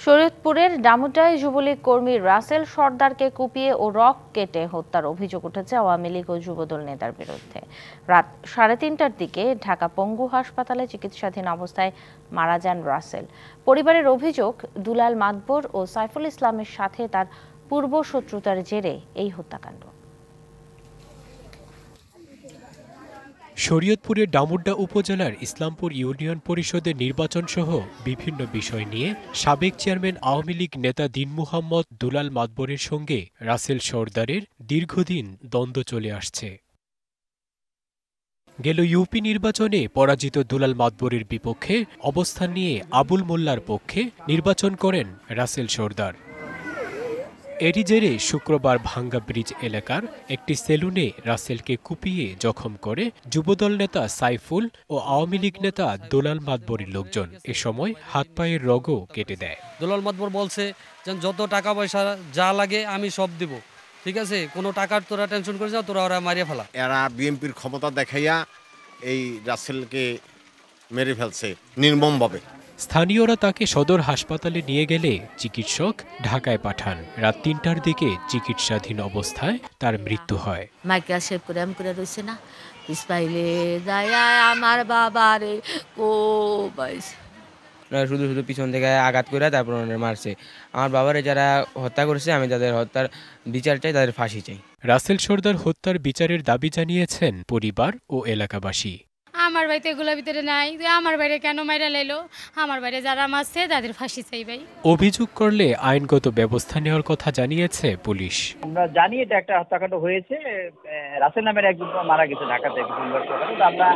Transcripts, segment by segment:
শরীয়তপুরের ডামুটায় যুবলীগ কর্মী রাসেল সর্দারকে কুপিয়ে ও রক কেটে হত্যার অভিযোগ উঠেছে আওয়ামী লীগ ও যুবদল নেতার বিরুদ্ধে। রাত 3:30টার দিকে ঢাকা পঙ্গু হাসপাতালে চিকিৎসাধীন অবস্থায় মারা যান রাসেল। পরিবারের অভিযোগ, দুলাল মাতবর ও সাইফুল ইসলামের সাথে তার পূর্ব শত্রুতার জেরে এই হত্যাকাণ্ড। শরীয়তপুরের ডামুড্যা উপজেলার ইসলামপুর ইউনিয়ন পরিষদের নির্বাচন সহ বিভিন্ন বিষয় নিয়ে সাবেক চেয়ারম্যান আওয়ামী লীগ নেতা দীন মুহাম্মদ দুলাল মাতবরের সঙ্গে রাসেল সর্দারের দীর্ঘদিন দ্বন্দ্ব চলে আসছে। গেল ইউপি নির্বাচনে পরাজিত দুলাল মাতবরের বিপক্ষে অবস্থান নিয়ে আবুল মোল্লার পক্ষে নির্বাচন করেন রাসেল সর্দার। এরই জেরে শুক্রবার ভাঙ্গা ব্রিজ এলাকার একটি সেলুনে রাসেলকে কুপিয়ে জখম করে যুবদল নেতা সাইফুল ও আওয়ামী লীগ নেতা দুলাল মাতবরের লোকজন। এ সময় হাত পায়ের রগও কেটে দেয়। দুলাল মাতবর বলছে যে যত টাকা পয়সা যা লাগে আমি সব দিব, ঠিক আছে, কোনো টাকার তোরা টেনশন করিস না, তোরা ওরা মারিয়ে ফেলা। এরা বিএনপির ক্ষমতা দেখাইয়া এই রাসেলকে মেরে ফেলছে নির্মমভাবে। স্থানীয়রা তাকে সদর হাসপাতালে নিয়ে গেলে চিকিৎসক ঢাকায় পাঠান। রাত 3টার দিকে চিকিৎসাধীন অবস্থায় তার মৃত্যু হয়। মাইকা সেভ করে আমি করে রয়েছে না, ইসমাইলে দায়া আমার বাবারে ও বাইস শুধু শুধু পিছন থেকে আঘাত করে তারপর মারছে। আমার বাবারে যারা হত্যা করেছে আমি তাদের হত্যার বিচার চাই, তাদের ফাঁসি চাই। রাসেল সর্দার হত্যার বিচারের দাবি জানিয়েছেন পরিবার ও এলাকাবাসী। আমার বাড়িতে এগুলোর ভিতরে নাই, আমার বাইরে কেন মাইরা লাইলো, আমার বাইরে যারা মারছে তাদের ফাঁসি চাই ভাই। অভিযোগ করলে আইনগত ব্যবস্থা নেওয়ার কথা জানিয়েছে পুলিশ। আমরা জানি এটা একটা হত্যাকাণ্ড হয়েছে, রাসেল নামের একজন মারা গেছে ঢাকাতে। আমরা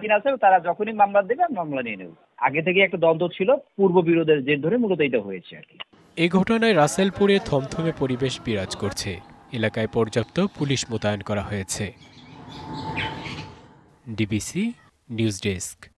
দিন আছে, তারা যখনই মামলা দেবে মামলা নিয়ে নেব। আগে থেকে একটা দ্বন্দ্ব ছিল, পূর্ব বিরোধের জের ধরে মূলত এটা হয়েছে আর কি। এই ঘটনায় রাসেলপুরে থমথমে পরিবেশ বিরাজ করছে। এলাকায় পর্যাপ্ত পুলিশ মোতায়েন করা হয়েছে। DBC news desk.